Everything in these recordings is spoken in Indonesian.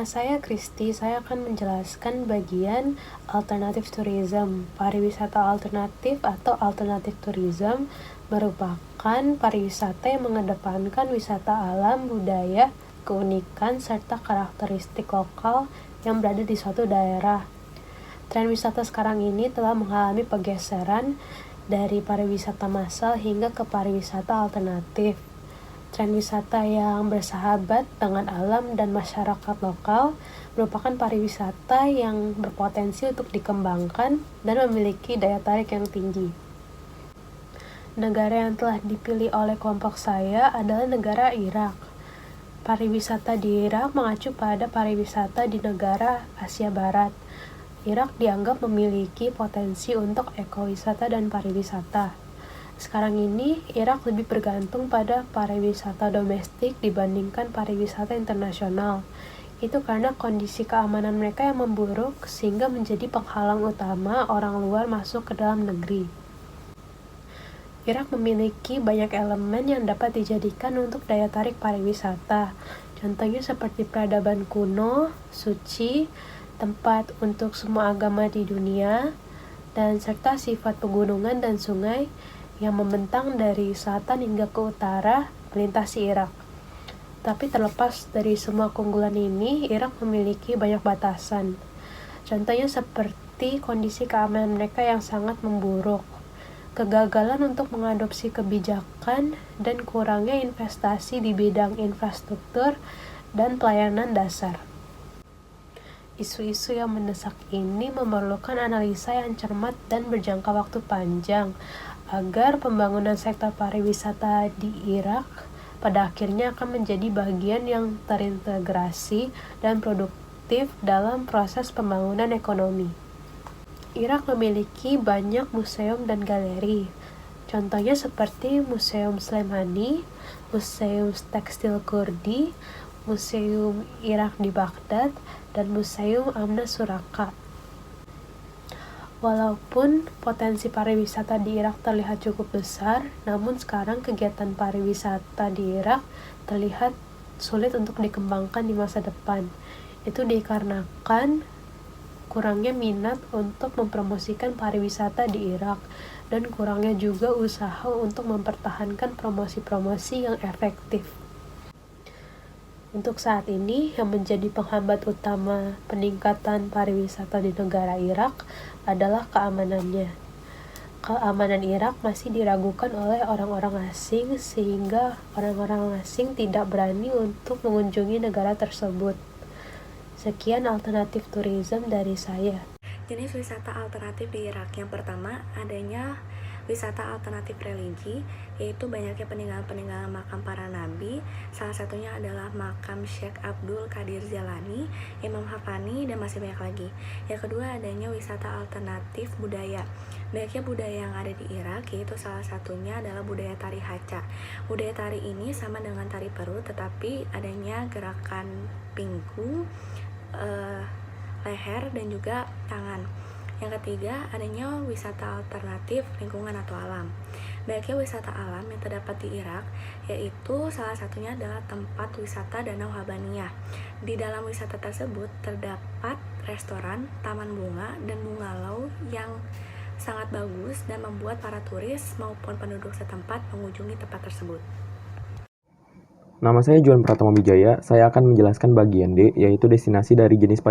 saya Kristi, saya akan menjelaskan bagian alternatif tourism. Pariwisata alternatif atau alternative tourism merupakan pariwisata yang mengedepankan wisata alam, budaya, keunikan, serta karakteristik lokal yang berada di suatu daerah. Tren wisata sekarang ini telah mengalami pergeseran dari pariwisata massal hingga ke pariwisata alternatif. Tren wisata yang bersahabat dengan alam dan masyarakat lokal merupakan pariwisata yang berpotensi untuk dikembangkan dan memiliki daya tarik yang tinggi. Negara yang telah dipilih oleh kelompok saya adalah negara Irak. Pariwisata di Irak mengacu pada pariwisata di negara Asia Barat. Irak dianggap memiliki potensi untuk ekowisata dan pariwisata. Sekarang ini, Irak lebih bergantung pada pariwisata domestik dibandingkan pariwisata internasional. Itu karena kondisi keamanan mereka yang memburuk sehingga menjadi penghalang utama orang luar masuk ke dalam negeri. Irak memiliki banyak elemen yang dapat dijadikan untuk daya tarik pariwisata. Contohnya seperti peradaban kuno, suci, tempat untuk semua agama di dunia, dan serta sifat pegunungan dan sungai yang membentang dari selatan hingga ke utara melintasi Irak. Tapi terlepas dari semua keunggulan ini, Irak memiliki banyak batasan. Contohnya seperti kondisi keamanan mereka yang sangat memburuk, kegagalan untuk mengadopsi kebijakan, dan kurangnya investasi di bidang infrastruktur dan pelayanan dasar. Isu-isu yang mendesak ini memerlukan analisa yang cermat dan berjangka waktu panjang agar pembangunan sektor pariwisata di Irak pada akhirnya akan menjadi bagian yang terintegrasi dan produktif dalam proses pembangunan ekonomi. Irak memiliki banyak museum dan galeri. Contohnya seperti Museum Slemani, Museum Tekstil Kurdi, Museum Irak di Baghdad, dan Museum Amna Suraka. Walaupun potensi pariwisata di Irak terlihat cukup besar, namun sekarang kegiatan pariwisata di Irak terlihat sulit untuk dikembangkan di masa depan. Itu dikarenakan kurangnya minat untuk mempromosikan pariwisata di Irak dan kurangnya juga usaha untuk mempertahankan promosi-promosi yang efektif. Untuk saat ini, yang menjadi penghambat utama peningkatan pariwisata di negara Irak adalah keamanannya. Keamanan Irak masih diragukan oleh orang-orang asing sehingga orang-orang asing tidak berani untuk mengunjungi negara tersebut. Sekian alternatif tourism dari saya. Jenis wisata alternatif di Irak. Yang pertama, adanya wisata alternatif religi, yaitu banyaknya peninggalan-peninggalan makam para nabi. Salah satunya adalah makam Syekh Abdul Qadir Jalani, Imam Haqqani, dan masih banyak lagi. Yang kedua, adanya wisata alternatif budaya. Banyaknya budaya yang ada di Irak, yaitu salah satunya adalah budaya tari haca. Budaya tari ini sama dengan tari perut, tetapi adanya gerakan pinggung, leher, dan juga tangan. Yang ketiga, adanya wisata alternatif lingkungan atau alam. Banyaknya wisata alam yang terdapat di Irak, yaitu salah satunya adalah tempat wisata Danau Habaniyah. Di dalam wisata tersebut terdapat restoran, taman bunga, dan bungalow yang sangat bagus dan membuat para turis maupun penduduk setempat mengunjungi tempat tersebut. Nama saya Juan Pratama Wijaya, saya akan menjelaskan bagian D, yaitu destinasi dari jenis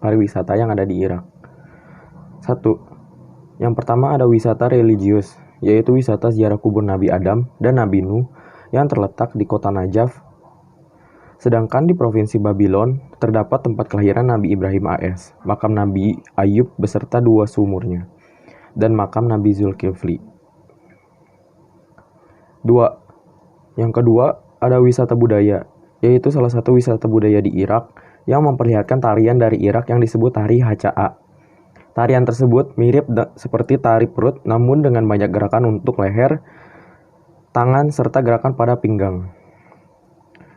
pariwisata yang ada di Irak. 1. Yang pertama ada wisata religius, yaitu wisata ziarah kubur Nabi Adam dan Nabi Nuh yang terletak di kota Najaf. Sedangkan di Provinsi Babylon terdapat tempat kelahiran Nabi Ibrahim AS, makam Nabi Ayub beserta 2 sumurnya, dan makam Nabi Zulkifli. 2. Yang kedua ada wisata budaya, yaitu salah satu wisata budaya di Irak yang memperlihatkan tarian dari Irak yang disebut tari Haca'a. Tarian tersebut mirip seperti tari perut, namun dengan banyak gerakan untuk leher, tangan, serta gerakan pada pinggang.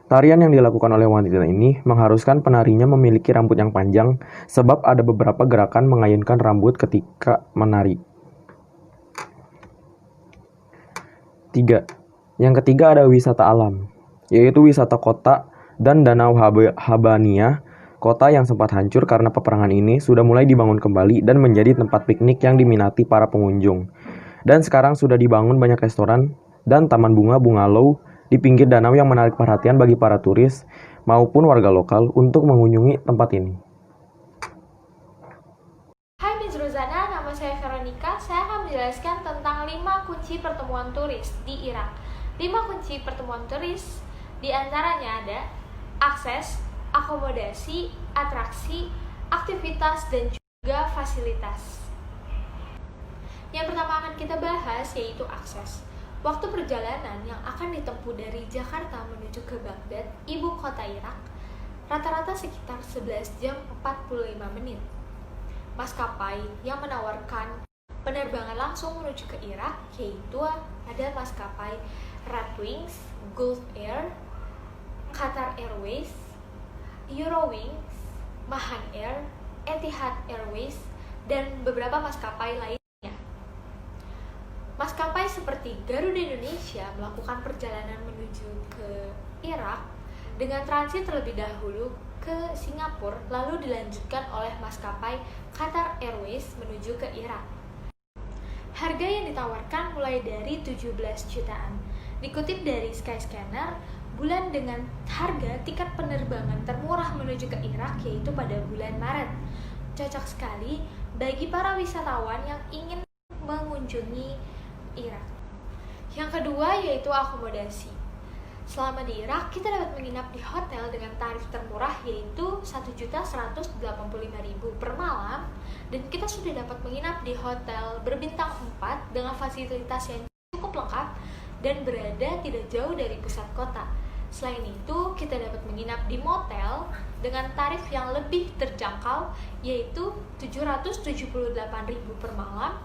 Tarian yang dilakukan oleh wanita ini mengharuskan penarinya memiliki rambut yang panjang, sebab ada beberapa gerakan mengayunkan rambut ketika menari. 3. Yang ketiga ada wisata alam, yaitu wisata kota dan Danau Habaniyah. Kota yang sempat hancur karena peperangan ini sudah mulai dibangun kembali dan menjadi tempat piknik yang diminati para pengunjung. Dan sekarang sudah dibangun banyak restoran dan taman bunga bungalow di pinggir danau yang menarik perhatian bagi para turis maupun warga lokal untuk mengunjungi tempat ini. Hai Miss Rozana, nama saya Veronica. Saya akan menjelaskan tentang 5 kunci pertemuan turis di Irak. 5 kunci pertemuan turis diantaranya ada akses, akomodasi, atraksi, aktivitas, dan juga fasilitas. Yang pertama akan kita bahas yaitu akses. Waktu perjalanan yang akan ditempuh dari Jakarta menuju ke Baghdad, ibu kota Irak, rata-rata sekitar 11 jam 45 menit. Maskapai yang menawarkan penerbangan langsung menuju ke Irak yaitu ada maskapai Redwings, Gulf Air, Qatar Airways, Eurowings, Mahan Air, Etihad Airways, dan beberapa maskapai lainnya. Maskapai seperti Garuda Indonesia melakukan perjalanan menuju ke Irak dengan transit terlebih dahulu ke Singapura, lalu dilanjutkan oleh maskapai Qatar Airways menuju ke Irak. Harga yang ditawarkan mulai dari 17 jutaan. Dikutip dari Skyscanner, bulan dengan harga tiket penerbangan termurah menuju ke Irak yaitu pada bulan Maret. Cocok sekali bagi para wisatawan yang ingin mengunjungi Irak. Yang kedua yaitu akomodasi. Selama di Irak, kita dapat menginap di hotel dengan tarif termurah yaitu Rp1.185.000 per malam, dan kita sudah dapat menginap di hotel berbintang 4 dengan fasilitas yang cukup lengkap dan berada tidak jauh dari pusat kota. Selain itu, kita dapat menginap di motel dengan tarif yang lebih terjangkau yaitu Rp778.000 per malam,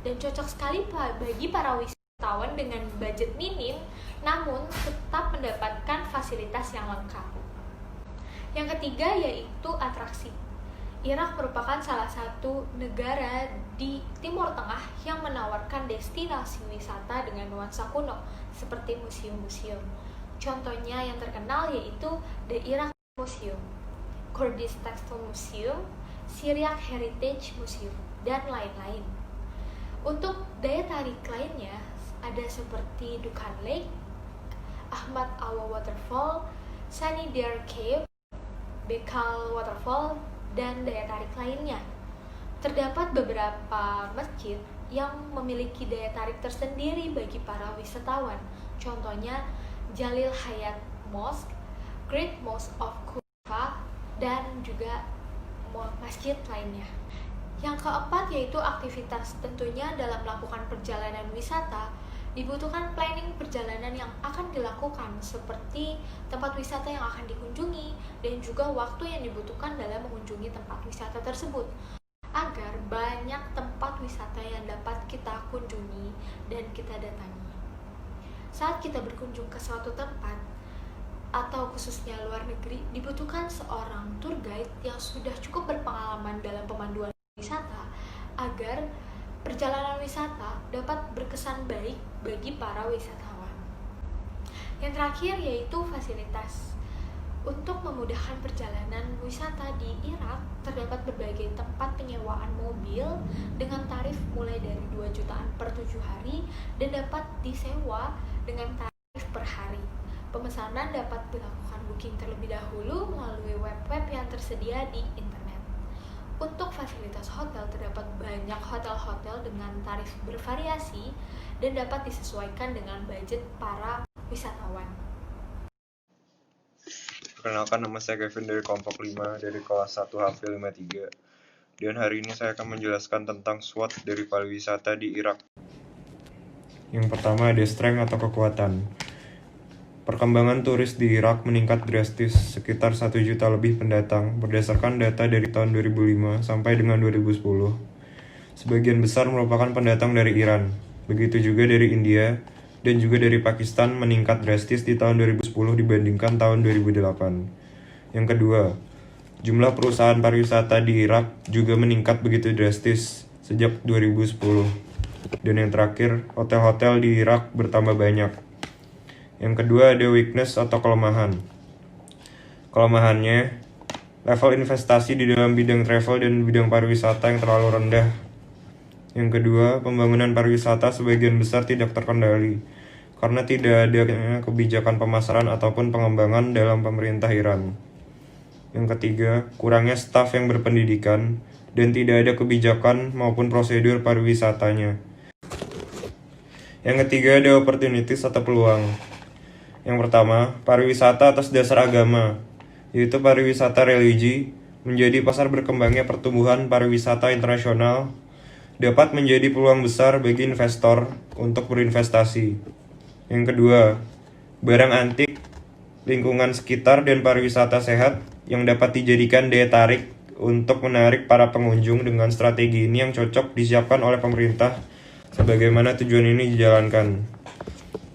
dan cocok sekali bagi para wisatawan dengan budget minim namun tetap mendapatkan fasilitas yang lengkap. Yang ketiga yaitu atraksi. Irak merupakan salah satu negara di Timur Tengah yang menawarkan destinasi wisata dengan nuansa kuno seperti museum-museum. Contohnya yang terkenal yaitu The Iraq Museum, Kurdish Textile Museum, Syriac Heritage Museum, dan lain-lain. Untuk daya tarik lainnya ada seperti Dukhan Lake, Ahmad Awa Waterfall, Sunny Deer Cave, Bekal Waterfall, dan daya tarik lainnya. Terdapat beberapa masjid yang memiliki daya tarik tersendiri bagi para wisatawan. Contohnya Jalil Hayat Mosque, Great Mosque of Kufa, dan juga masjid lainnya. Yang keempat yaitu aktivitas. Tentunya dalam melakukan perjalanan wisata dibutuhkan planning perjalanan yang akan dilakukan seperti tempat wisata yang akan dikunjungi dan juga waktu yang dibutuhkan dalam mengunjungi tempat wisata tersebut agar banyak tempat wisata yang dapat kita kunjungi dan kita datangi. Saat kita berkunjung ke suatu tempat atau khususnya luar negeri, dibutuhkan seorang tour guide yang sudah cukup berpengalaman dalam pemanduan wisata agar perjalanan wisata dapat berkesan baik bagi para wisatawan. Yang terakhir yaitu fasilitas. Untuk memudahkan perjalanan wisata di Irak, terdapat berbagai tempat penyewaan mobil dengan tarif mulai dari 2 jutaan per 7 hari dan dapat disewa dengan tarif per hari. Pemesanan dapat dilakukan booking terlebih dahulu melalui web-web yang tersedia di internet. Untuk fasilitas hotel, terdapat banyak hotel-hotel dengan tarif bervariasi dan dapat disesuaikan dengan budget para wisatawan. Perkenalkan, nama saya Kevin dari kelompok 5 dari kelas 1 HV53. Dan hari ini saya akan menjelaskan tentang SWOT dari pariwisata di Irak. Yang pertama ada strength atau kekuatan. Perkembangan turis di Irak meningkat drastis, sekitar 1 juta lebih pendatang berdasarkan data dari tahun 2005 sampai dengan 2010. Sebagian besar merupakan pendatang dari Iran, begitu juga dari India, dan juga dari Pakistan meningkat drastis di tahun 2010 dibandingkan tahun 2008. Yang kedua, jumlah perusahaan pariwisata di Irak juga meningkat begitu drastis sejak 2010. Dan yang terakhir, hotel-hotel di Irak bertambah banyak. Yang kedua ada weakness atau kelemahan. Kelemahannya, level investasi di dalam bidang travel dan bidang pariwisata yang terlalu rendah. Yang kedua, pembangunan pariwisata sebagian besar tidak terkendali karena tidak ada kebijakan pemasaran ataupun pengembangan dalam pemerintah Iran. Yang ketiga, kurangnya staf yang berpendidikan dan tidak ada kebijakan maupun prosedur pariwisatanya. Yang ketiga, ada opportunities atau peluang. Yang pertama, pariwisata atas dasar agama, yaitu pariwisata religi, menjadi pasar berkembangnya pertumbuhan pariwisata internasional, dapat menjadi peluang besar bagi investor untuk berinvestasi. Yang kedua, barang antik, lingkungan sekitar, dan pariwisata sehat yang dapat dijadikan daya tarik untuk menarik para pengunjung dengan strategi ini yang cocok disiapkan oleh pemerintah sebagaimana tujuan ini dijalankan.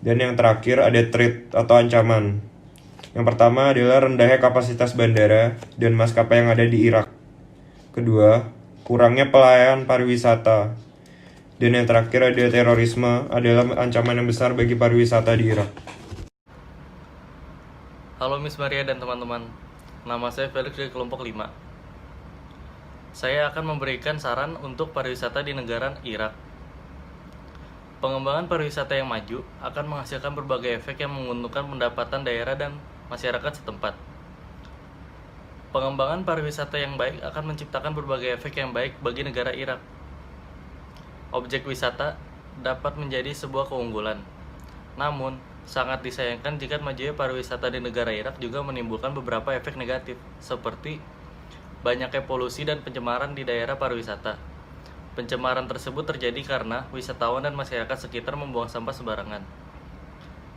Dan yang terakhir ada threat atau ancaman. Yang pertama adalah rendahnya kapasitas bandara dan maskapai yang ada di Irak. Kedua, kurangnya pelayanan pariwisata. Dan yang terakhir ada terorisme adalah ancaman yang besar bagi pariwisata di Irak. Halo Miss Maria dan teman-teman, nama saya Felix dari kelompok 5. Saya akan memberikan saran untuk pariwisata di negara Irak. Pengembangan pariwisata yang maju akan menghasilkan berbagai efek yang menguntungkan pendapatan daerah dan masyarakat setempat. Pengembangan pariwisata yang baik akan menciptakan berbagai efek yang baik bagi negara Irak. Objek wisata dapat menjadi sebuah keunggulan. Namun, sangat disayangkan jika majunya pariwisata di negara Irak juga menimbulkan beberapa efek negatif, seperti banyaknya polusi dan pencemaran di daerah pariwisata. Pencemaran tersebut terjadi karena wisatawan dan masyarakat sekitar membuang sampah sembarangan.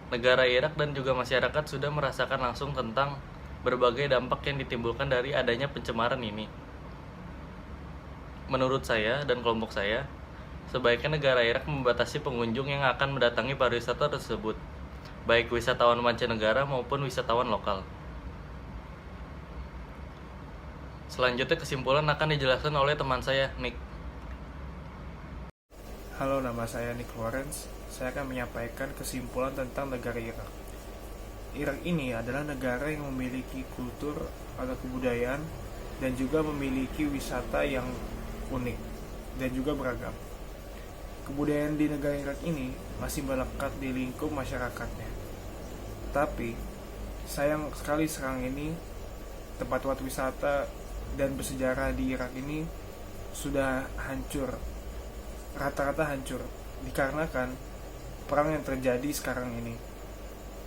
Negara Irak dan juga masyarakat sudah merasakan langsung tentang berbagai dampak yang ditimbulkan dari adanya pencemaran ini. Menurut saya dan kelompok saya, sebaiknya negara Irak membatasi pengunjung yang akan mendatangi pariwisata tersebut, baik wisatawan mancanegara maupun wisatawan lokal. Selanjutnya kesimpulan akan dijelaskan oleh teman saya, Nick. Halo, nama saya Nick Lawrence. Saya akan menyampaikan kesimpulan tentang negara Irak. Irak ini adalah negara yang memiliki kultur atau kebudayaan dan juga memiliki wisata yang unik dan juga beragam. Kebudayaan di negara Irak ini masih melekat di lingkup masyarakatnya. Tapi, sayang sekali sekarang ini tempat-tempat wisata dan bersejarah di Irak ini sudah hancur, rata-rata hancur, dikarenakan perang yang terjadi sekarang ini.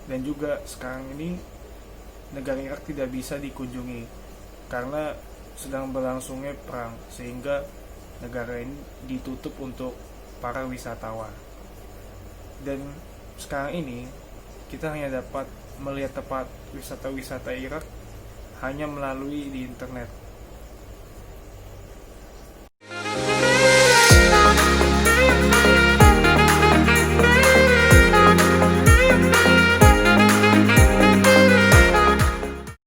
Dan juga sekarang ini negara Irak tidak bisa dikunjungi karena sedang berlangsungnya perang, sehingga negara ini ditutup untuk para wisatawan. Dan sekarang ini kita hanya dapat melihat tempat wisata-wisata Irak hanya melalui di internet.